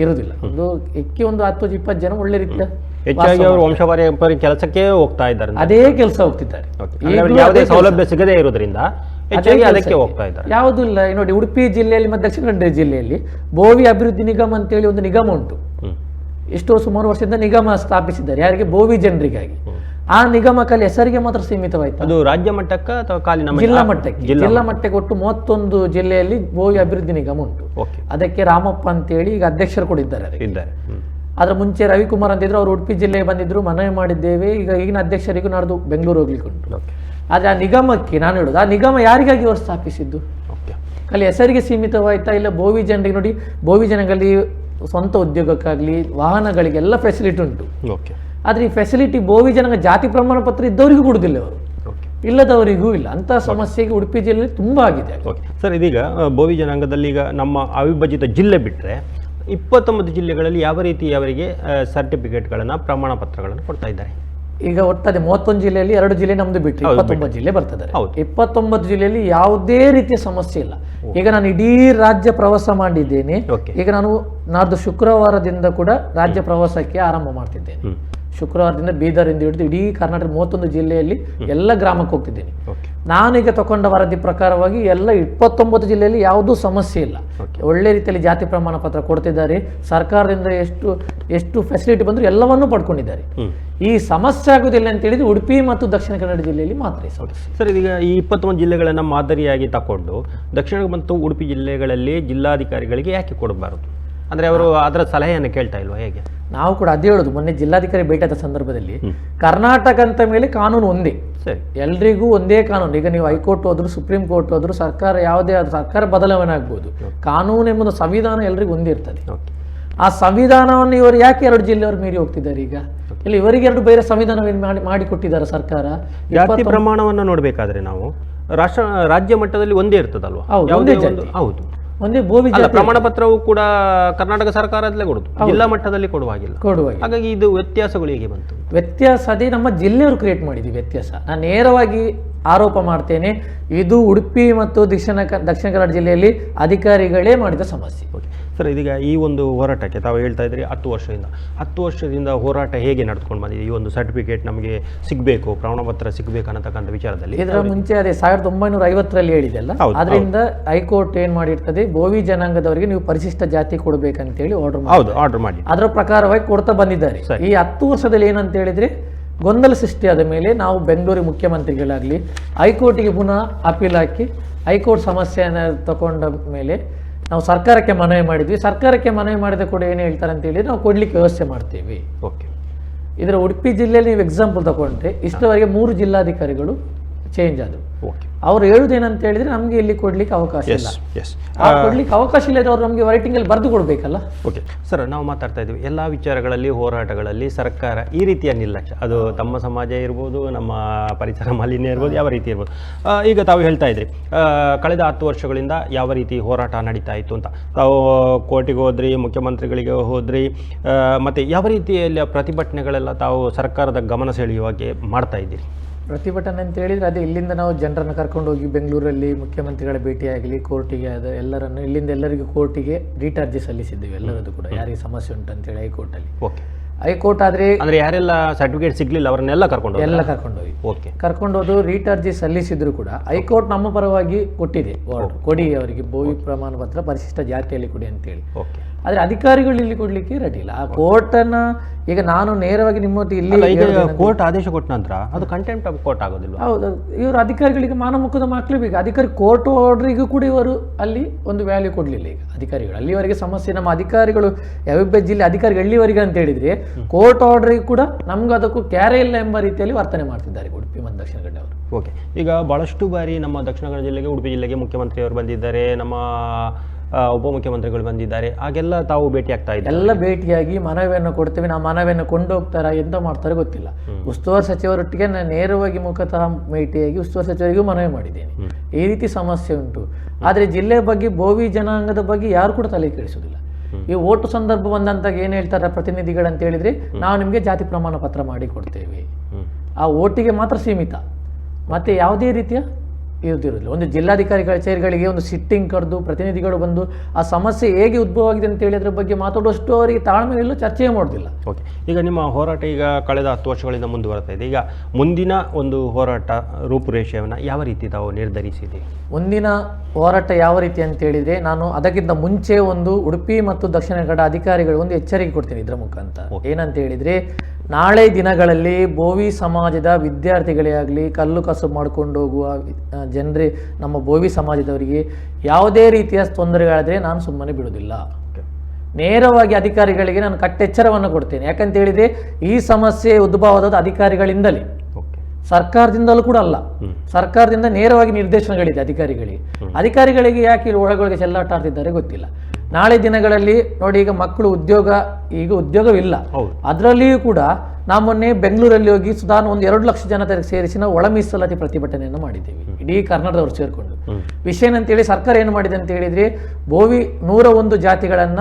ಇರುವುದಿಲ್ಲ. ಒಂದು 10-20 ಜನ ಒಳ್ಳೆ ರೀತಿಯ ಹೆಚ್ಚಾಗಿ ಅವರು ವಂಶಪಾರಂಪರ್ಯ ಕೆಲಸಕ್ಕೆ ಹೋಗ್ತಾ ಇದ್ದಾರೆ, ಅದೇ ಕೆಲಸ ಹೋಗ್ತಿದ್ದಾರೆ. ಯಾವುದೇ ಸೌಲಭ್ಯ ಸಿಗದೇ ಇರೋದ್ರಿಂದ ಅದಕ್ಕೆ ಹೋಗ್ತಾ ಇದ್ದಾರೆ. ಯಾವುದೂ ಇಲ್ಲ. ನೋಡಿ, ಉಡುಪಿ ಜಿಲ್ಲೆಯಲ್ಲಿ ಮತ್ತು ದಕ್ಷಿಣ ಕನ್ನಡ ಜಿಲ್ಲೆಯಲ್ಲಿ ಬೋವಿ ಅಭಿವೃದ್ಧಿ ನಿಗಮ ಅಂತೇಳಿ ಒಂದು ನಿಗಮ ಉಂಟು. ಎಷ್ಟೋ ಸುಮಾರು ವರ್ಷದಿಂದ ನಿಗಮ ಸ್ಥಾಪಿಸಿದ್ದಾರೆ, ಯಾರಿಗೆ? ಬೋವಿ ಜನರಿಗಾಗಿ. ಆ ನಿಗಮ ಖಾಲಿ ಹೆಸರಿಗೆ ಮಾತ್ರ ಸೀಮಿತವಾಯಿತು. ಅದು ರಾಜ್ಯ ಮಟ್ಟಕ್ಕೆ ಅಥವಾ ಖಾಲಿ ನಮ್ಮ ಜಿಲ್ಲಾ ಮಟ್ಟಕ್ಕೆ? ಜಿಲ್ಲಾ ಮಟ್ಟಕ್ಕೆ ಒಟ್ಟು 31 ಜಿಲ್ಲೆಯಲ್ಲಿ ಬೋವಿ ಅಭಿವೃದ್ಧಿ ನಿಗಮ ಉಂಟು. ಅದಕ್ಕೆ ರಾಮಪ್ಪ ಅಂತೇಳಿ ಈಗ ಅಧ್ಯಕ್ಷರು ಕೊಟ್ಟಿದ್ದಾರೆ. ಅದರ ಮುಂಚೆ ರವಿಕುಮಾರ್ ಅಂತಿದ್ರು, ಅವರು ಉಡುಪಿ ಜಿಲ್ಲೆಗೆ ಬಂದಿದ್ರು, ಮನವಿ ಮಾಡಿದ್ದೇವೆ. ಈಗ ಈಗಿನ ಅಧ್ಯಕ್ಷರಿಗೂ ನಾಡ್ದು ಬೆಂಗಳೂರು ಹೋಗ್ಲಿಕ್ಕೆ ಉಂಟು. ಆದರೆ ಆ ನಿಗಮಕ್ಕೆ ನಾನು ಹೇಳೋದು, ಆ ನಿಗಮ ಯಾರಿಗಾಗಿ ಅವರು ಸ್ಥಾಪಿಸಿದ್ದು? ಖಾಲಿ ಹೆಸರಿಗೆ ಸೀಮಿತವಾಯ್ತಾ? ಇಲ್ಲ ಬೋವಿ ಜನರಿಗೆ ನೋಡಿ, ಬೋವಿ ಜನಗಳಲ್ಲಿ ಸ್ವಂತ ಉದ್ಯೋಗಕ್ಕಾಗಲಿ ವಾಹನಗಳಿಗೆಲ್ಲ ಫೆಸಿಲಿಟಿ ಉಂಟು. ಆದರೆ ಈ ಫೆಸಿಲಿಟಿ ಬೋವಿ ಜನಾಂಗ ಜಾತಿ ಪ್ರಮಾಣ ಪತ್ರ ಇದ್ದವರಿಗೂ ಕೊಡುವುದಿಲ್ಲ, ಅವರು ಇಲ್ಲದವರಿಗೂ ಇಲ್ಲ. ಅಂತಹ ಸಮಸ್ಯೆಗೆ ಉಡುಪಿ ಜಿಲ್ಲೆಯಲ್ಲಿ ತುಂಬ ಆಗಿದೆ. ಸರ್, ಇದೀಗ ಬೋವಿ ಜನಾಂಗದಲ್ಲಿ ಈಗ ನಮ್ಮ ಅವಿಭಜಿತ ಜಿಲ್ಲೆ ಬಿಟ್ಟರೆ 29 ಜಿಲ್ಲೆಗಳಲ್ಲಿ ಯಾವ ರೀತಿ ಅವರಿಗೆ ಸರ್ಟಿಫಿಕೇಟ್ಗಳನ್ನು, ಪ್ರಮಾಣ ಪತ್ರಗಳನ್ನು ಕೊಡ್ತಾ ಇದ್ದಾರೆ? ಈಗ ಒಟ್ಟದೆ 31 ಜಿಲ್ಲೆಯಲ್ಲಿ 2 ಜಿಲ್ಲೆ ನಮ್ದು ಬಿಟ್ಟು 29 ಜಿಲ್ಲೆ ಬರ್ತದೆ. 29 ಜಿಲ್ಲೆಯಲ್ಲಿ ಯಾವುದೇ ರೀತಿಯ ಸಮಸ್ಯೆ ಇಲ್ಲ. ಈಗ ನಾನು ಇಡೀ ರಾಜ್ಯ ಪ್ರವಾಸ ಮಾಡಿದ್ದೇನೆ. ಈಗ ನಾನು ನಾಡ್ದು ಶುಕ್ರವಾರದಿಂದ ಕೂಡ ರಾಜ್ಯ ಪ್ರವಾಸಕ್ಕೆ ಆರಂಭ ಮಾಡ್ತಿದ್ದೇನೆ. ಶುಕ್ರವಾರದಿಂದ ಬೀದರಿಂದ ಹಿಡಿದು ಇಡೀ ಕರ್ನಾಟಕ 31 ಜಿಲ್ಲೆಯಲ್ಲಿ ಎಲ್ಲ ಗ್ರಾಮಕ್ಕೆ ಹೋಗ್ತಿದ್ದೇನೆ. ನಾನೀಗ ತಗೊಂಡ ವರದಿ ಪ್ರಕಾರವಾಗಿ ಎಲ್ಲ 29 ಜಿಲ್ಲೆಯಲ್ಲಿ ಯಾವುದೂ ಸಮಸ್ಯೆ ಇಲ್ಲ. ಒಳ್ಳೆ ರೀತಿಯಲ್ಲಿ ಜಾತಿ ಪ್ರಮಾಣ ಪತ್ರ ಕೊಡ್ತಿದ್ದಾರೆ. ಸರ್ಕಾರದಿಂದ ಎಷ್ಟು ಫೆಸಿಲಿಟಿ ಬಂದರೂ ಎಲ್ಲವನ್ನೂ ಪಡ್ಕೊಂಡಿದ್ದಾರೆ. ಈ ಸಮಸ್ಯೆ ಆಗುವುದಿಲ್ಲ ಅಂತ ಹೇಳಿದ್ರೆ ಉಡುಪಿ ಮತ್ತು ದಕ್ಷಿಣ ಕನ್ನಡ ಜಿಲ್ಲೆಯಲ್ಲಿ ಮಾತ್ರ ಸಮಸ್ಯೆ. ಸರ್, ಇದೀಗ ಈ 29 ಜಿಲ್ಲೆಗಳನ್ನು ಮಾದರಿಯಾಗಿ ತಗೊಂಡು ದಕ್ಷಿಣ ಮತ್ತು ಉಡುಪಿ ಜಿಲ್ಲೆಗಳಲ್ಲಿ ಜಿಲ್ಲಾಧಿಕಾರಿಗಳಿಗೆ ಯಾಕೆ ಕೊಡಬಾರದು? ಅಂದರೆ ಅವರು ಅದರ ಸಲಹೆಯನ್ನು ಕೇಳ್ತಾ ಇಲ್ವಾ, ಹೇಗೆ? ನಾವು ಕೂಡ ಅದೇ ಹೇಳೋದು. ಮೊನ್ನೆ ಜಿಲ್ಲಾಧಿಕಾರಿ ಭೇಟಿಯಾದ ಸಂದರ್ಭದಲ್ಲಿ ಕರ್ನಾಟಕ ಅಂತ ಮೇಲೆ ಕಾನೂನು ಒಂದೇ, ಎಲ್ರಿಗೂ ಒಂದೇ ಕಾನೂನು. ಈಗ ನೀವು ಹೈಕೋರ್ಟ್ ಹೋದ್ರು, ಸುಪ್ರೀಂ ಕೋರ್ಟ್ ಹೋದ್ರು, ಸರ್ಕಾರ ಯಾವುದೇ ಸರ್ಕಾರ ಬದಲಾವಣೆ ಆಗ್ಬೋದು, ಕಾನೂನು ಎಂಬುದು ಸಂವಿಧಾನ ಎಲ್ರಿಗೂ ಒಂದೇ ಇರ್ತದೆ. ಆ ಸಂವಿಧಾನವನ್ನು ಇವರು ಯಾಕೆ 2 ಜಿಲ್ಲೆಯವರು ಮೀರಿ ಹೋಗ್ತಿದ್ದಾರೆ? ಈಗ ಇಲ್ಲಿ ಇವರಿಗೆ 2 ಬೇರೆ ಸಂವಿಧಾನವನ್ನು ಮಾಡಿಕೊಟ್ಟಿದ್ದಾರೆ ಸರ್ಕಾರ. ಜಾತಿ ಪ್ರಮಾಣವನ್ನು ನೋಡಬೇಕಾದ್ರೆ ನಾವು ರಾಜ್ಯ ಮಟ್ಟದಲ್ಲಿ ಒಂದೇ ಇರ್ತದಲ್ವಾ? ಹೌದು, ಒಂದೇ ಬೋವಿ ಪ್ರಮಾಣ ಪತ್ರವು ಕೂಡ ಕರ್ನಾಟಕ ಸರ್ಕಾರದಲ್ಲೇ ಕೊಡುದು, ಜಿಲ್ಲಾ ಮಟ್ಟದಲ್ಲಿ ಕೊಡುವಾಗಿಲ್ಲ. ಹಾಗಾಗಿ ಇದು ವ್ಯತ್ಯಾಸಗಳು ಹೇಗೆ ಬಂತು? ವ್ಯತ್ಯಾಸ ಅದೇ ನಮ್ಮ ಜಿಲ್ಲೆಯವರು ಕ್ರಿಯೇಟ್ ಮಾಡಿದ್ವಿ ವ್ಯತ್ಯಾಸ. ನಾನು ನೇರವಾಗಿ ಆರೋಪ ಮಾಡ್ತೇನೆ, ಇದು ಉಡುಪಿ ಮತ್ತು ದಕ್ಷಿಣ ಕನ್ನಡ ಜಿಲ್ಲೆಯಲ್ಲಿ ಅಧಿಕಾರಿಗಳೇ ಮಾಡಿದ ಸಮಸ್ಯೆ. ಓಕೆ ಸರ್, ಇದೀಗ ಈ ಒಂದು ಹೋರಾಟಕ್ಕೆ ತಾವು ಹೇಳ್ತಾ ಇದ್ರಿ 10 ವರ್ಷದಿಂದ ಹೋರಾಟ ಹೇಗೆ ನಡೆದುಕೊಂಡು ಬಂದಿದೆ? ಈ ಒಂದು ಸರ್ಟಿಫಿಕೇಟ್ ನಮಗೆ ಸಿಗಬೇಕು, ಪ್ರಮಾಣಪತ್ರ ಸಿಗಬೇಕು ಅನ್ನತಕ್ಕಂಥ ವಿಚಾರದಲ್ಲಿ ಇದರ ಮುಂಚೆ ಅದೇ 1950ರಲ್ಲಿ ಹೇಳಿದೆಲ್ಲ, ಅದರಿಂದ ಹೈಕೋರ್ಟ್ ಏನ್ ಮಾಡಿರ್ತದೆ, ಬೋವಿ ಜನಾಂಗದವರಿಗೆ ನೀವು ಪರಿಶಿಷ್ಟ ಜಾತಿ ಕೊಡಬೇಕಂತೇಳಿ ಆರ್ಡರ್ ಮಾಡಿ ಅದರ ಪ್ರಕಾರವಾಗಿ ಕೊಡ್ತಾ ಬಂದಿದ್ದಾರೆ. ಈ 10 ವರ್ಷದಲ್ಲಿ ಏನಂತ ಹೇಳಿದ್ರೆ ಗೊಂದಲ ಸೃಷ್ಟಿಯಾದ ಮೇಲೆ ನಾವು ಬೆಂಗಳೂರು ಮುಖ್ಯಮಂತ್ರಿಗಳಾಗಲಿ ಹೈಕೋರ್ಟಿಗೆ ಪುನಃ ಅಪೀಲ್ ಹಾಕಿ ಹೈಕೋರ್ಟ್ ಸಮಸ್ಯೆಯನ್ನು ತಗೊಂಡ ಮೇಲೆ ನಾವು ಸರ್ಕಾರಕ್ಕೆ ಮನವಿ ಮಾಡಿದ್ವಿ. ಸರ್ಕಾರಕ್ಕೆ ಮನವಿ ಮಾಡಿದ ಕೂಡ ಏನು ಹೇಳ್ತಾರೆ ಅಂತ ಹೇಳಿದ್ರೆ ನಾವು ಕೊಡ್ಲಿಕ್ಕೆ ವ್ಯವಸ್ಥೆ ಮಾಡ್ತೀವಿ. ಓಕೆ, ಇದರ ಉಡುಪಿ ಜಿಲ್ಲೆಯಲ್ಲಿ ನೀವು ಎಕ್ಸಾಂಪಲ್ ತಗೊಂಡ್ರೆ ಇಷ್ಟವರೆಗೆ 3 ಜಿಲ್ಲಾಧಿಕಾರಿಗಳು ಚೇಂಜ್ ಆದರು. ಓಕೆ, ಅವ್ರು ಹೇಳುದೇನಂತ ಹೇಳಿದ್ರೆ ನಮಗೆ ಇಲ್ಲಿ ಕೊಡ್ಲಿಕ್ಕೆ ಅವಕಾಶ ಇಲ್ಲ. ಕೊಡ್ಲಿಕ್ಕೆ ಅವಕಾಶ ಇಲ್ಲ, ಅವ್ರು ನಮಗೆ ರೈಟಿಂಗ್ ಅಲ್ಲಿ ಬರೆದು ಕೊಡ್ಬೇಕಲ್ಲ. ಓಕೆ ಸರ್, ನಾವು ಮಾತಾಡ್ತಾ ಇದ್ವಿ ಎಲ್ಲ ವಿಚಾರಗಳಲ್ಲಿ, ಹೋರಾಟಗಳಲ್ಲಿ ಸರ್ಕಾರ ಈ ರೀತಿಯ ನಿರ್ಲಕ್ಷ್ಯ, ಅದು ತಮ್ಮ ಸಮಾಜ ಇರ್ಬೋದು, ನಮ್ಮ ಪರಿಸರ ಮಾಲಿನ್ಯ ಇರ್ಬೋದು, ಯಾವ ರೀತಿ ಇರ್ಬೋದು. ಈಗ ತಾವು ಹೇಳ್ತಾ ಇದ್ರಿ ಕಳೆದ 10 ವರ್ಷಗಳಿಂದ ಯಾವ ರೀತಿ ಹೋರಾಟ ನಡೀತಾ ಇತ್ತು ಅಂತ. ತಾವು ಕೋರ್ಟಿಗೆ ಹೋದ್ರಿ, ಮುಖ್ಯಮಂತ್ರಿಗಳಿಗೆ ಹೋದ್ರಿ, ಮತ್ತು ಯಾವ ರೀತಿಯಲ್ಲಿ ಪ್ರತಿಭಟನೆಗಳೆಲ್ಲ ತಾವು ಸರ್ಕಾರದ ಗಮನ ಸೆಳೆಯುವಾಗೆ ಮಾಡ್ತಾ ಇದ್ದೀರಿ? ಪ್ರತಿಭಟನೆ ಅಂತ ಹೇಳಿದ್ರೆ ಅದೇ ಇಲ್ಲಿಂದ ನಾವು ಜನರನ್ನು ಕರ್ಕೊಂಡು ಹೋಗಿ ಬೆಂಗಳೂರಲ್ಲಿ ಮುಖ್ಯಮಂತ್ರಿಗಳ ಭೇಟಿಯಾಗಲಿ, ಕೋರ್ಟಿಗೆ ಎಲ್ಲರನ್ನು ಇಲ್ಲಿಂದ ಎಲ್ಲರಿಗೂ ಕೋರ್ಟಿಗೆ ರೀಟ್ ಅರ್ಜಿ ಸಲ್ಲಿಸಿದ್ದೇವೆ. ಎಲ್ಲರದ್ದು ಕೂಡ ಯಾರಿಗೆ ಸಮಸ್ಯೆ ಉಂಟು ಅಂತೇಳಿ ಹೈಕೋರ್ಟಲ್ಲಿ. ಓಕೆ, ಹೈಕೋರ್ಟ್ ಆದರೆ ಯಾರೆಲ್ಲ ಸರ್ಟಿಫಿಕೇಟ್ ಸಿಗ್ಲಿಲ್ಲ ಅವರನ್ನೆಲ್ಲ ಕರ್ಕೊಂಡೋಗಿ ಕರ್ಕೊಂಡೋದು ರೀಟ್ ಅರ್ಜಿ ಸಲ್ಲಿಸಿದ್ರು ಕೂಡ ಹೈಕೋರ್ಟ್ ನಮ್ಮ ಪರವಾಗಿ ಕೊಟ್ಟಿದೆ, ಕೊಡಿ ಅವರಿಗೆ ಬೋವಿ ಪ್ರಮಾಣ ಪತ್ರ ಪರಿಶಿಷ್ಟ ಜಾತಿಯಲ್ಲಿ ಕೊಡಿ ಅಂತೇಳಿ. ಆದ್ರೆ ಅಧಿಕಾರಿಗಳು ಇಲ್ಲಿ ಕೊಡ್ಲಿಕ್ಕೆ ರೆಡಿ ಇಲ್ಲ. ಆ ಕೋರ್ಟ್ ಅನ್ನ ಈಗ ನಾನು ನೇರವಾಗಿ ನಿಮ್ಮೊಟ್ಟಿಗೆ ಇಲ್ಲಿ ಕೋರ್ಟ್ ಆದೇಶ ಕೊಟ್ಟ ನಂತರ ಅದು ಕಂಟೆಂಪ್ಟ್ ಆಫ್ ಕೋರ್ಟ್ ಆಗೋದಿಲ್ಲ. ಹೌದು, ಇವರು ಅಧಿಕಾರಿಗಳಿಗೆ ಮಾನಮುಖದ ಹಾಕ್ಲೇಬೇಕು. ಅಧಿಕಾರಿ ಕೋರ್ಟ್ ಆರ್ಡರಿಗೂ ಕೂಡ ಇವರು ಅಲ್ಲಿ ಒಂದು ವ್ಯಾಲ್ಯೂ ಕೊಡ್ಲಿಲ್ಲ. ಈಗ ಅಧಿಕಾರಿಗಳು ಅಲ್ಲಿವರೆಗೆ ಸಮಸ್ಯೆ, ನಮ್ಮ ಅಧಿಕಾರಿಗಳು ಯಾವ್ಯಾವ ಜಿಲ್ಲೆ ಅಧಿಕಾರಿಗಳು ಎಲ್ಲಿವರೆಗೆ ಅಂತ ಹೇಳಿದ್ರೆ ಕೋರ್ಟ್ ಆರ್ಡರಿಗೂ ಕೂಡ ನಮ್ಗೆ ಅದಕ್ಕೂ ಕ್ಯಾರೆ ಇಲ್ಲ ಎಂಬ ರೀತಿಯಲ್ಲಿ ವರ್ತನೆ ಮಾಡ್ತಿದ್ದಾರೆ ಉಡುಪಿ ಮತ್ತು ದಕ್ಷಿಣ ಕನ್ನಡ ಅವರು. ಓಕೆ, ಈಗ ಬಹಳಷ್ಟು ಬಾರಿ ನಮ್ಮ ದಕ್ಷಿಣ ಕನ್ನಡ ಜಿಲ್ಲೆಗೆ, ಉಡುಪಿ ಜಿಲ್ಲೆಗೆ ಮುಖ್ಯಮಂತ್ರಿಯವರು ಬಂದಿದ್ದಾರೆ, ನಮ್ಮ ಉಪಮುಖ್ಯಮಂತ್ರಿಗಳು ಬಂದಿದ್ದಾರೆ, ಹಾಗೆಲ್ಲ ತಾವು ಭೇಟಿ ಆಗ್ತಾ ಇದ್ದಾರೆ. ಎಲ್ಲ ಭೇಟಿಯಾಗಿ ಮನವಿಯನ್ನು ಕೊಡ್ತೇವೆ. ನಾವು ಮನವಿಯನ್ನು ಕೊಂಡೋಗ್ತಾರ, ಎಂತ ಮಾಡ್ತಾರೆ ಗೊತ್ತಿಲ್ಲ. ಉಸ್ತುವಾರಿ ಸಚಿವರೊಟ್ಟಿಗೆ ನಾನು ನೇರವಾಗಿ ಮುಖತಃ ಭೇಟಿಯಾಗಿ ಉಸ್ತುವಾರಿ ಸಚಿವರಿಗೂ ಮನವಿ ಮಾಡಿದ್ದೇನೆ, ಈ ರೀತಿ ಸಮಸ್ಯೆ ಉಂಟು. ಆದರೆ ಜಿಲ್ಲೆಯ ಬಗ್ಗೆ, ಬೋವಿ ಜನಾಂಗದ ಬಗ್ಗೆ ಯಾರು ಕೂಡ ತಲೆ ಕೆಡಿಸೋದಿಲ್ಲ. ಈ ಓಟು ಸಂದರ್ಭ ಬಂದಂತಾಗ ಏನು ಹೇಳ್ತಾರೆ ಪ್ರತಿನಿಧಿಗಳಂತ ಹೇಳಿದ್ರೆ, ನಾವು ನಿಮಗೆ ಜಾತಿ ಪ್ರಮಾಣ ಪತ್ರ ಮಾಡಿ ಕೊಡ್ತೇವೆ, ಆ ಓಟಿಗೆ ಮಾತ್ರ ಸೀಮಿತ, ಮತ್ತೆ ಯಾವುದೇ ರೀತಿಯ ಇರುವುದಿಲ್ಲ. ಒಂದು ಜಿಲ್ಲಾಧಿಕಾರಿ ಕಚೇರಿಗಳಿಗೆ ಒಂದು ಸಿಟ್ಟಿಂಗ್ ಕರೆದು ಪ್ರತಿನಿಧಿಗಳು ಬಂದು ಆ ಸಮಸ್ಯೆ ಹೇಗೆ ಉದ್ಭವ ಆಗಿದೆ ಅಂತ ಹೇಳಿ ಅದ್ರ ಬಗ್ಗೆ ಮಾತಾಡುವಷ್ಟು ಅವರಿಗೆ ತಾಳ್ಮೆ ಇಲ್ಲ, ಚರ್ಚೆ ಮಾಡೋದಿಲ್ಲ. ಓಕೆ, ಈಗ ನಿಮ್ಮ ಹೋರಾಟ ಈಗ ಕಳೆದ 10 ವರ್ಷಗಳಿಂದ ಮುಂದುವರ್ತಾ ಇದೆ. ಈಗ ಮುಂದಿನ ಒಂದು ಹೋರಾಟ ರೂಪುರೇಷೆಯನ್ನು ಯಾವ ರೀತಿ ತಾವು ನಿರ್ಧರಿಸಿದೆ? ಮುಂದಿನ ಹೋರಾಟ ಯಾವ ರೀತಿ ಅಂತ ಹೇಳಿದ್ರೆ, ನಾನು ಅದಕ್ಕಿಂತ ಮುಂಚೆ ಒಂದು ಉಡುಪಿ ಮತ್ತು ದಕ್ಷಿಣ ಕನ್ನಡ ಅಧಿಕಾರಿಗಳು ಒಂದು ಎಚ್ಚರಿಕೆ ಕೊಡ್ತೀನಿ ಇದರ ಮುಖಾಂತರ. ಏನಂತ ಹೇಳಿದ್ರೆ, ನಾಳೆ ದಿನಗಳಲ್ಲಿ ಬೋವಿ ಸಮಾಜದ ವಿದ್ಯಾರ್ಥಿಗಳೇ ಆಗಲಿ, ಕಲ್ಲು ಕಸಬು ಮಾಡ್ಕೊಂಡು ಹೋಗುವ ಜನರೇ, ನಮ್ಮ ಬೋವಿ ಸಮಾಜದವರಿಗೆ ಯಾವುದೇ ರೀತಿಯ ತೊಂದರೆಗಳಾದರೆ ನಾನು ಸುಮ್ಮನೆ ಬಿಡುವುದಿಲ್ಲ. ನೇರವಾಗಿ ಅಧಿಕಾರಿಗಳಿಗೆ ನಾನು ಕಟ್ಟೆಚ್ಚರವನ್ನು ಕೊಡ್ತೇನೆ. ಯಾಕಂತ ಹೇಳಿದ್ರೆ ಈ ಸಮಸ್ಯೆ ಉದ್ಭವವಾದ ಅಧಿಕಾರಿಗಳಿಂದಲೇ, ಸರ್ಕಾರದಿಂದಲೂ ಕೂಡ ಅಲ್ಲ. ಸರ್ಕಾರದಿಂದ ನೇರವಾಗಿ ನಿರ್ದೇಶನಗಳಿದೆ ಅಧಿಕಾರಿಗಳಿಗೆ ಯಾಕೆ ಒಳಗೊಳಗೆ ಚೆಲ್ಲಾಟ ಆಡ್ತಿದ್ದಾರೆ ಗೊತ್ತಿಲ್ಲ. ನಾಳೆ ದಿನಗಳಲ್ಲಿ ನೋಡಿ, ಈಗ ಮಕ್ಕಳು ಉದ್ಯೋಗವಿಲ್ಲ, ಅದರಲ್ಲಿಯೂ ಕೂಡ ನಾವು ಮೊನ್ನೆ ಬೆಂಗಳೂರಲ್ಲಿ ಹೋಗಿ ಸುಧಾರಣ 1-2 ಲಕ್ಷ ಜನ ಸೇರಿಸಿ ನಾವು ಒಳ ಮೀಸಲಾತಿ ಪ್ರತಿಭಟನೆಯನ್ನು ಮಾಡಿದ್ದೇವೆ, ಇಡೀ ಕರ್ನಾಟಕದವರು ಸೇರಿಕೊಂಡು. ವಿಷಯ ಏನಂತೇಳಿ ಸರ್ಕಾರ ಏನು ಮಾಡಿದೆ ಅಂತ ಹೇಳಿದ್ರೆ, ಬೋವಿ 101 ಜಾತಿಗಳನ್ನ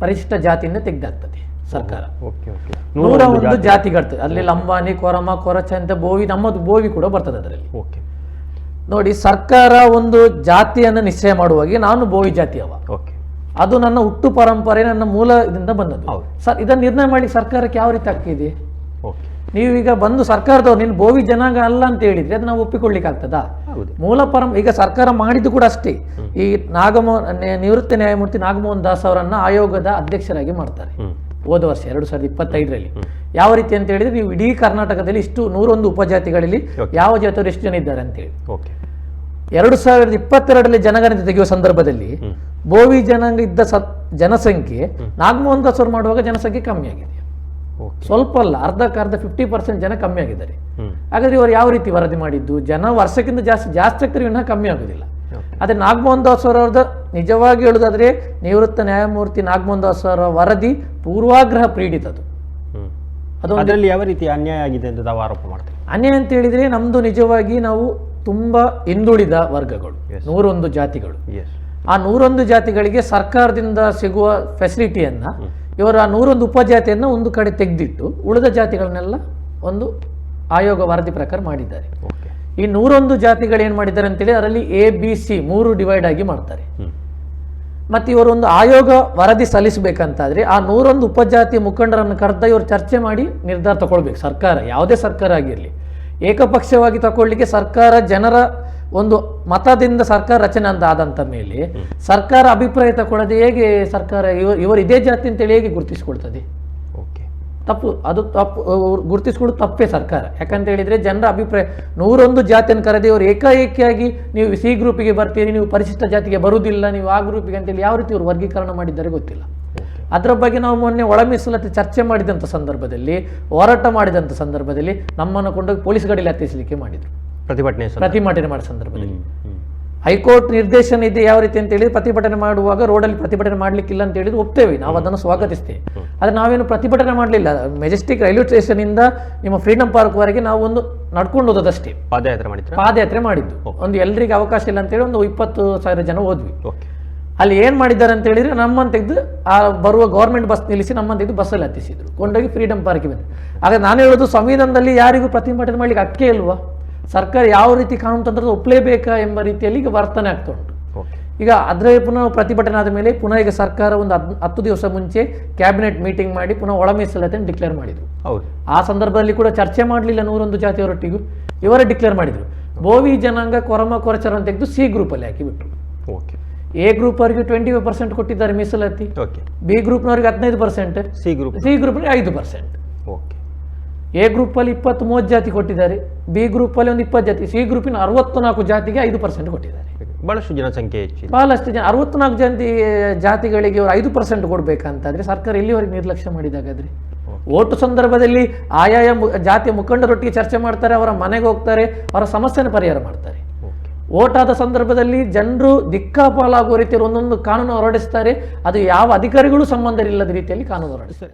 ಪರಿಶಿಷ್ಟ ಜಾತಿಯಿಂದ ತೆಗೆದಾಗ್ತದೆ ಸರ್ಕಾರ. 101 ಜಾತಿಗಳು, ಅಲ್ಲಿ ಲಂಬಾಣಿ, ಕೊರಮ, ಕೊರಚ ಅಂತ ಬೋವಿ, ನಮ್ಮದು ಬೋವಿ ಕೂಡ ಬರ್ತದೆ ಅದರಲ್ಲಿ. ನೋಡಿ, ಸರ್ಕಾರ ಒಂದು ಜಾತಿಯನ್ನು ನಿಶ್ಚಯ ಮಾಡುವಾಗ ನಾನು ಬೋವಿ ಜಾತಿಯವ, ಅದು ನನ್ನ ಹುಟ್ಟು ಪರಂಪರೆ, ನನ್ನ ಮೂಲದಿಂದ ಬಂದದ್ದು. ಇದನ್ನು ನಿರ್ಣಯ ಮಾಡಿ ಸರ್ಕಾರಕ್ಕೆ ಯಾವ ರೀತಿ ಆಗ್ತಿದೆ? ನೀವೀಗ ಬಂದು ಸರ್ಕಾರದವ್ರು ನೀನು ಬೋವಿ ಜನಾಂಗ ಅಲ್ಲ ಅಂತ ಹೇಳಿದ್ರೆ ಅದು ನಾವು ಒಪ್ಪಿಕೊಳ್ಳಿಕ್ಕೆ ಆಗ್ತದಾ? ಮೂಲ ಈಗ ಸರ್ಕಾರ ಮಾಡಿದ್ದು ಕೂಡ ಅಷ್ಟೇ. ಈ ನಿವೃತ್ತ ನ್ಯಾಯಮೂರ್ತಿ ನಾಗಮೋಹನ್ ದಾಸ್ ಅವರನ್ನ ಆಯೋಗದ ಅಧ್ಯಕ್ಷರಾಗಿ ಮಾಡ್ತಾರೆ ಹೋದ ವರ್ಷ 2025ರಲ್ಲಿ. ಯಾವ ರೀತಿ ಅಂತ ಹೇಳಿದ್ರೆ, ನೀವು ಇಡೀ ಕರ್ನಾಟಕದಲ್ಲಿ ಇಷ್ಟು 101 ಉಪಜಾತಿಗಳಲ್ಲಿ ಯಾವ ಜಾತಿಯವರು ಎಷ್ಟು ಜನ ಇದ್ದಾರೆ ಅಂತೇಳಿ 2022ರಲ್ಲಿ ಜನಗಣತಿ ತೆಗೆಯುವ ಸಂದರ್ಭದಲ್ಲಿ ಬೋವಿ ಜನಾಂಗ ಇದ್ದ ಜನಸಂಖ್ಯೆ ನಾಗಮೋಹನ್ ದಾಸ್ ಅವರು ಮಾಡುವಾಗ ಜನಸಂಖ್ಯೆ ಕಮ್ಮಿ ಆಗಿದೆ. ಸ್ವಲ್ಪ ಅಲ್ಲ, ಅರ್ಧಕ್ಕರ್ಧ 50% ಜನ ಕಮ್ಮಿ ಆಗಿದ್ದಾರೆ. ಹಾಗಾದ್ರೆ ಇವರು ಯಾವ ರೀತಿ ವರದಿ ಮಾಡಿದ್ದು? ಜನ ವರ್ಷಕ್ಕಿಂತ ಜಾಸ್ತಿ ಆಗ್ತಾರೆ, ವಿನ ಕಮ್ಮಿ ಆಗುದಿಲ್ಲ. ಆದ್ರೆ ನಾಗಮೋಹನ್ ದಾಸ್ ಅವರದ ನಿಜವಾಗಿ ಹೇಳುದಾದ್ರೆ, ನಿವೃತ್ತ ನ್ಯಾಯಮೂರ್ತಿ ನಾಗಮೋಹನ್ ದಾಸ್ ಅವರ ವರದಿ ಪೂರ್ವಾಗ್ರಹ ಪೀಡಿತದು. ಅದರಲ್ಲಿ ಯಾವ ರೀತಿ ಅನ್ಯಾಯ ಆಗಿದೆ ಅಂತ ತಾವು ಆರೋಪ ಮಾಡ್ತೀವಿ? ಅನ್ಯಾಯ ಅಂತ ಹೇಳಿದ್ರೆ, ನಮ್ದು ನಿಜವಾಗಿ ನಾವು ತುಂಬಾ ಹಿಂದುಳಿದ ವರ್ಗಗಳು, 101 ಜಾತಿಗಳು. ಆ 101 ಜಾತಿಗಳಿಗೆ ಸರ್ಕಾರದಿಂದ ಸಿಗುವ ಫೆಸಿಲಿಟಿಯನ್ನ ಇವರ 101 ಉಪಜಾತಿಯನ್ನು ಒಂದು ಕಡೆ ತೆಗೆದಿಟ್ಟು ಉಳಿದ ಜಾತಿಗಳನ್ನೆಲ್ಲ ಒಂದು ಆಯೋಗ ವರದಿ ಪ್ರಕಾರ ಮಾಡಿದ್ದಾರೆ. ಈ 101 ಜಾತಿಗಳು ಏನು ಮಾಡಿದ್ದಾರೆ ಅಂತೇಳಿ ಅದರಲ್ಲಿ ABC 3 ಡಿವೈಡ್ ಆಗಿ ಮಾಡ್ತಾರೆ. ಮತ್ತು ಇವರೊಂದು ಆಯೋಗ ವರದಿ ಸಲ್ಲಿಸಬೇಕಂತಾದ್ರೆ ಆ 101 ಉಪಜಾತಿ ಮುಖಂಡರನ್ನು ಕರೆದ ಇವರು ಚರ್ಚೆ ಮಾಡಿ ನಿರ್ಧಾರ ತಗೊಳ್ಬೇಕು. ಸರ್ಕಾರ ಯಾವುದೇ ಸರ್ಕಾರ ಆಗಿರಲಿ ಏಕಪಕ್ಷವಾಗಿ ತಗೊಳ್ಳಿಕ್ಕೆ ಸರ್ಕಾರ ಜನರ ಒಂದು ಮತದಿಂದ ಸರ್ಕಾರ ರಚನೆ ಅಂತ ಆದಂಥ ಮೇಲೆ ಸರ್ಕಾರ ಅಭಿಪ್ರಾಯ ತಗೊಳ್ಳದೆ ಹೇಗೆ ಸರ್ಕಾರ ಇವರು ಇದೇ ಜಾತಿ ಅಂತೇಳಿ ಹೇಗೆ ಗುರುತಿಸ್ಕೊಳ್ತದೆ? ತಪ್ಪು, ಅದು ತಪ್ಪು, ಗುರುತಿಸ್ಕೊಳ್ಳೋದು ತಪ್ಪೇ ಸರ್ಕಾರ. ಯಾಕಂತ ಹೇಳಿದ್ರೆ ಜನರ ಅಭಿಪ್ರಾಯ 101 ಜಾತಿಯನ್ನು ಕರೆದೇ ಇವರು ಏಕಾಏಕಿಯಾಗಿ ನೀವು C ಗ್ರೂಪಿಗೆ ಬರ್ತೀರಿ, ನೀವು ಪರಿಶಿಷ್ಟ ಜಾತಿಗೆ ಬರುವುದಿಲ್ಲ, ನೀವು ಆ ಗ್ರೂಪಿಗೆ ಅಂತೇಳಿ ಯಾವ ರೀತಿ ಇವರು ವರ್ಗೀಕರಣ ಮಾಡಿದ್ದಾರೆ ಗೊತ್ತಿಲ್ಲ. ಅದರ ಬಗ್ಗೆ ನಾವು ಮೊನ್ನೆ ಒಳ ಮೀಸಲಾತಿ ಚರ್ಚೆ ಮಾಡಿದಂಥ ಸಂದರ್ಭದಲ್ಲಿ, ಹೋರಾಟ ಮಾಡಿದಂಥ ಸಂದರ್ಭದಲ್ಲಿ ನಮ್ಮನ್ನು ಕೊಂಡೋಗಿ ಪೊಲೀಸ್ ಗಾಡಿಯಲ್ಲಿ ಹತ್ತಿಸಲಿಕ್ಕೆ ಮಾಡಿದರು, ಪ್ರತಿಭಟನೆ ಮಾಡೋ ಸಂದರ್ಭದಲ್ಲಿ. ಹೈಕೋರ್ಟ್ ನಿರ್ದೇಶನ ಇದೆ ಯಾವ ರೀತಿ ಅಂತ ಹೇಳಿ ಪ್ರತಿಭಟನೆ ಮಾಡುವಾಗ ರೋಡಲ್ಲಿ ಪ್ರತಿಭಟನೆ ಮಾಡಲಿಕ್ಕಿಲ್ಲ ಅಂತ ಹೇಳಿದ್ರು ಒಪ್ತೇವೆ, ನಾವು ಅದನ್ನು ಸ್ವಾಗತಿಸ್ತೇವೆ. ಆದರೆ ನಾವೇನು ಪ್ರತಿಭಟನೆ ಮಾಡಲಿಲ್ಲ. ಮೆಜೆಸ್ಟಿಕ್ ರೈಲ್ವೆ ಸ್ಟೇಷನ್ ಇಂದ ನಿಮ್ಮ ಫ್ರೀಡಂ ಪಾರ್ಕ್ ವರೆಗೆ ನಾವು ಒಂದು ನಡ್ಕೊಂಡು ಹೋದದಷ್ಟೇ, ಪಾದಯಾತ್ರೆ ಮಾಡಿದ್ದು. ಒಂದು ಎಲ್ರಿಗೆ ಅವಕಾಶ ಇಲ್ಲ ಅಂತೇಳಿ ಒಂದು 20,000 ಜನ ಹೋದ್ವಿ. ಅಲ್ಲಿ ಏನ್ ಮಾಡಿದ್ದಾರೆ ಅಂತ ಹೇಳಿದ್ರೆ ನಮ್ಮನ್ನು ತೆಗೆದು ಆ ಬರುವ ಗೌರ್ಮೆಂಟ್ ಬಸ್ ನಿಲ್ಲಿಸಿ ನಮ್ಮನ್ನು ತೆಗೆದು ಬಸ್ಸಲ್ಲಿ ಹತ್ತಿಸಿದ್ರು, ಕೊಂಡೋಗಿ ಫ್ರೀಡಂ ಪಾರ್ಕ್ಗೆ ಬಂದ್ರು. ಆಗ ನಾನು ಹೇಳೋದು, ಸಂವಿಧಾನದಲ್ಲಿ ಯಾರಿಗೂ ಪ್ರತಿಭಟನೆ ಮಾಡ್ಲಿಕ್ಕೆ ಹಕ್ಕೇ ಇಲ್ವಾ? ಸರ್ಕಾರ ಯಾವ ರೀತಿ ಕಾನೂನು ತಂತ್ರದ ಒಪ್ಪಲೇಬೇಕಾ ಎಂಬ ರೀತಿಯಲ್ಲಿ ಈಗ ವರ್ತನೆ ಆಗ್ತಾ ಉಂಟು. ಈಗ ಅದ್ರ ಪುನಃ ಪ್ರತಿಭಟನೆ ಆದ ಮೇಲೆ ಪುನಃ ಈಗ ಸರ್ಕಾರ ಒಂದು 10 ದಿವಸ ಮುಂಚೆ ಕ್ಯಾಬಿನೆಟ್ ಮೀಟಿಂಗ್ ಮಾಡಿ ಪುನಃ ಒಳ ಮೀಸಲಾತಿಯನ್ನು ಡಿಕ್ಲೇರ್ ಮಾಡಿದ್ರು. ಆ ಸಂದರ್ಭದಲ್ಲಿ ಕೂಡ ಚರ್ಚೆ ಮಾಡಲಿಲ್ಲ 101 ಜಾತಿಯವರೊಟ್ಟಿಗೂ, ಇವರೇ ಡಿಕ್ಲೇರ್ ಮಾಡಿದ್ರು. ಬೋವಿ ಜನಾಂಗ ಕೊರಮ ಕೊರಚರ ತೆಗೆದು C ಗ್ರೂಪಲ್ಲಿ ಹಾಕಿಬಿಟ್ರು. A ಗ್ರೂಪ್ ಅವರಿಗೆ 25% ಕೊಟ್ಟಿದ್ದಾರೆ ಮೀಸಲಾತಿ, B ಗ್ರೂಪ್ನವರಿಗೆ 15%, C ಗ್ರೂಪ್ಗೆ 5%. A ಗ್ರೂಪಲ್ಲಿ 20-30 ಜಾತಿ ಕೊಟ್ಟಿದ್ದಾರೆ, B ಗ್ರೂಪಲ್ಲಿ ಒಂದು 20 ಜಾತಿ, C ಗ್ರೂಪಿನ 64 ಜಾತಿಗೆ 5% ಕೊಟ್ಟಿದ್ದಾರೆ. ಬಹಳಷ್ಟು ಜನಸಂಖ್ಯೆ ಹೆಚ್ಚು, ಬಹಳಷ್ಟು ಜನ 64 ಜಾತಿಗಳಿಗೆ ಅವರು 5% ಕೊಡ್ಬೇಕಂತಾದ್ರೆ ಸರ್ಕಾರ ಎಲ್ಲಿವರೆಗೆ ನಿರ್ಲಕ್ಷ್ಯ ಮಾಡಿದಾಗಾದ್ರೆ? ಓಟು ಸಂದರ್ಭದಲ್ಲಿ ಆಯಾಯ ಜಾತಿಯ ಮುಖಂಡರೊಟ್ಟಿಗೆ ಚರ್ಚೆ ಮಾಡ್ತಾರೆ, ಅವರ ಮನೆಗೆ ಹೋಗ್ತಾರೆ, ಅವರ ಸಮಸ್ಯೆನ ಪರಿಹಾರ ಮಾಡ್ತಾರೆ. ಓಟಾದ ಸಂದರ್ಭದಲ್ಲಿ ಜನರು ದಿಕ್ಕಾಪಾಲಾಗುವ ರೀತಿಯಲ್ಲಿ ಒಂದೊಂದು ಕಾನೂನು ಹೊರಡಿಸ್ತಾರೆ, ಅದು ಯಾವ ಅಧಿಕಾರಿಗಳು ಸಂಬಂಧ ಇಲ್ಲದ ರೀತಿಯಲ್ಲಿ ಕಾನೂನು ಹೊರಡಿಸ್ತಾರೆ.